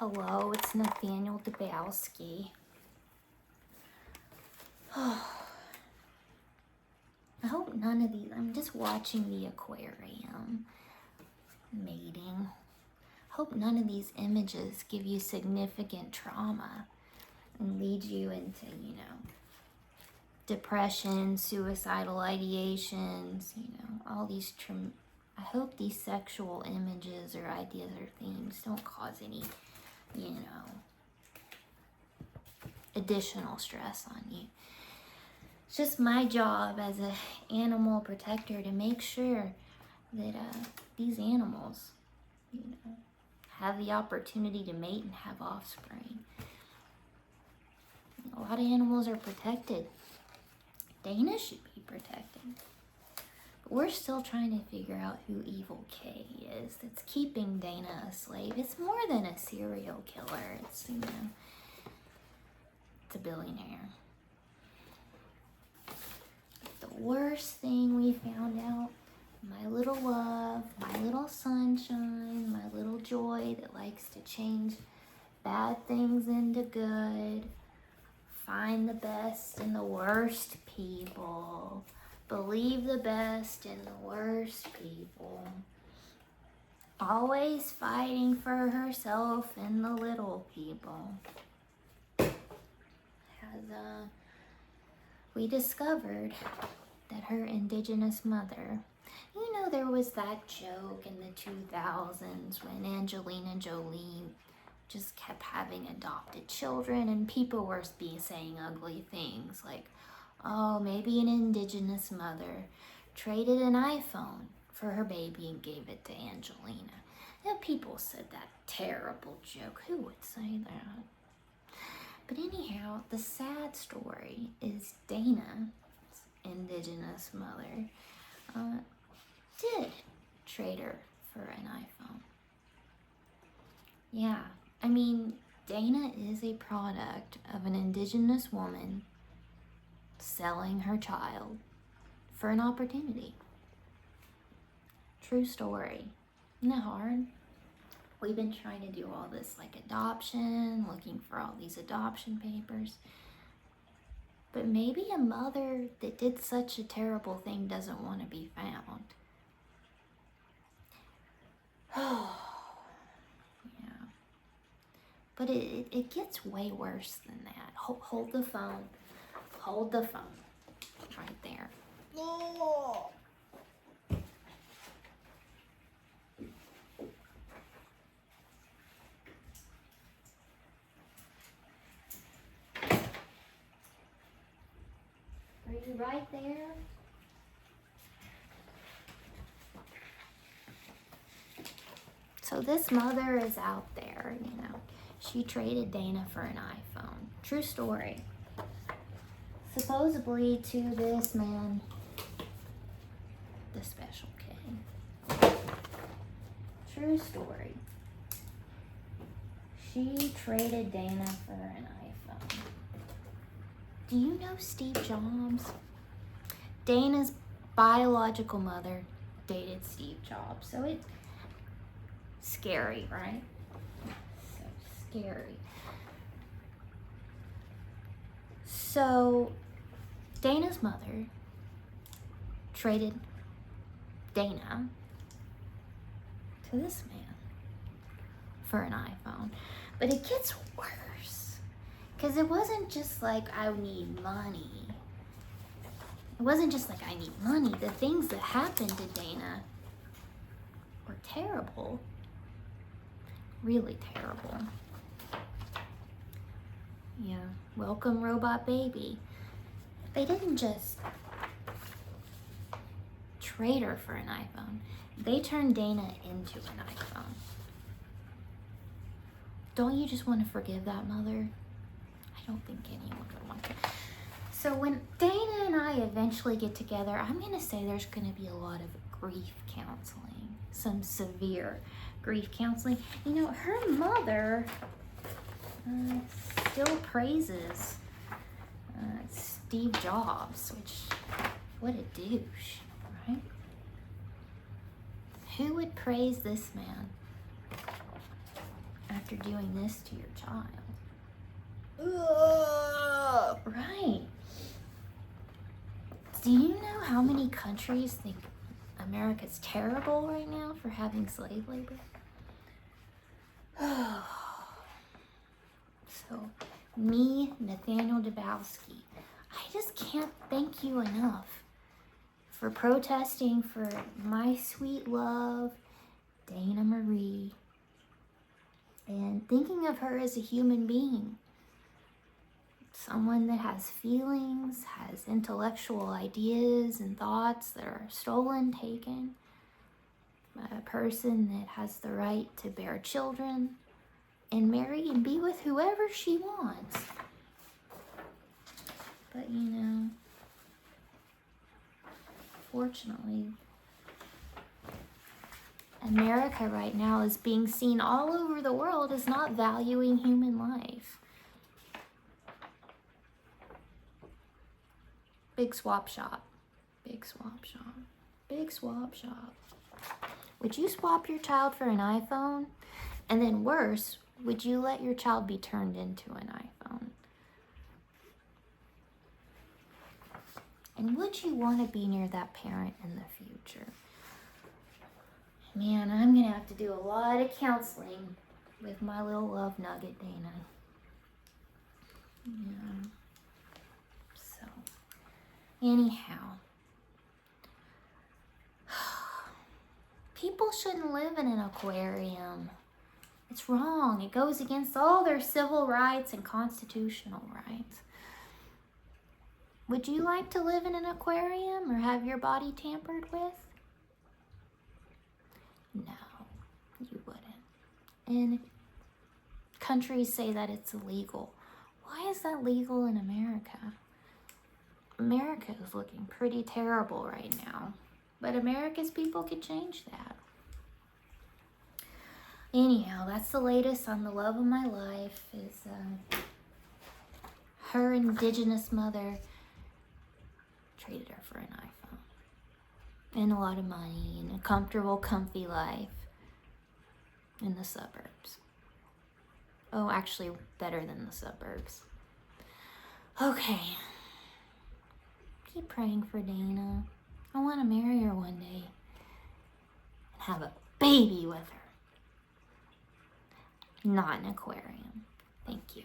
Hello, it's Nathaniel Debowski. I hope none of these, I'm just watching the aquarium mating. Hope none of these images give you significant trauma and lead you into, depression, suicidal ideations, all these I hope these sexual images or ideas or themes don't cause any, additional stress on you. It's just my job as an animal protector to make sure that these animals, have the opportunity to mate and have offspring. A lot of animals are protected. Dana should be protected. But we're still trying to figure out who Evil K is that's keeping Dana a slave. It's more than a serial killer. It's, it's a billionaire. The worst thing we found out, my little love, my little sunshine, my little joy that likes to change bad things into good, find the best in the worst people, believe the best in the worst people, always fighting for herself and the little people. We discovered that her indigenous mother, there was that joke in the 2000s when Angelina Jolie just kept having adopted children and people were saying ugly things like, oh, maybe an indigenous mother traded an iPhone for her baby and gave it to Angelina. People said that terrible joke. Who would say that? But anyhow, the sad story is Dana's indigenous mother did trade her for an iPhone. Yeah, Dana is a product of an indigenous woman selling her child for an opportunity. True story. Isn't that hard? We've been trying to do all this adoption, looking for all these adoption papers. But maybe a mother that did such a terrible thing doesn't want to be found. Oh, yeah. But it gets way worse than that. Hold the phone. Hold the phone. Right there. Oh. Are you right there? So this mother is out there, She traded Dana for an iPhone. True story. Supposedly to this man, the special K. True story. She traded Dana for an iPhone. Do you know Steve Jobs? Dana's biological mother dated Steve Jobs. So it's scary, right? So scary. So Dana's mother traded Dana to this man for an iPhone. But it gets worse. Because it wasn't just I need money. It wasn't just I need money. The things that happened to Dana were terrible. Really terrible. Yeah, welcome robot baby. They didn't just trade her for an iPhone. They turned Dana into an iPhone. Don't you just want to forgive that mother? I don't think anyone would want to. So when Dana and I eventually get together, I'm going to say there's going to be a lot of grief counseling. Some severe grief counseling. Her mother still praises Steve Jobs, which, what a douche, right? Who would praise this man after after doing this to your child. Ugh, right. Do you know how many countries think America's terrible right now for having slave labor? So, me, Nathaniel Debowski, I just can't thank you enough for protesting for my sweet love, Dana Marie, and thinking of her as a human being. Someone that has feelings, has intellectual ideas and thoughts that are stolen, taken. A person that has the right to bear children and marry and be with whoever she wants. But you know, fortunately, America right now is being seen all over the world as not valuing human life. Big swap shop. Big swap shop. Big swap shop. Would you swap your child for an iPhone? And then worse, would you let your child be turned into an iPhone? And would you want to be near that parent in the future? Man, I'm going to have to do a lot of counseling with my little love nugget, Dana. Yeah. So, anyhow. People shouldn't live in an aquarium. It's wrong. It goes against all their civil rights and constitutional rights. Would you like to live in an aquarium or have your body tampered with? No, you wouldn't. And countries say that it's illegal. Why is that legal in America? America is looking pretty terrible right now. But America's people can change that. Anyhow, that's the latest on the love of my life. Is her indigenous mother traded her for an iPhone and a lot of money and a comfortable, comfy life in the suburbs. Oh, actually, better than the suburbs. Okay. Keep praying for Dana. I want to marry her one day and have a baby with her. Not an aquarium. Thank you.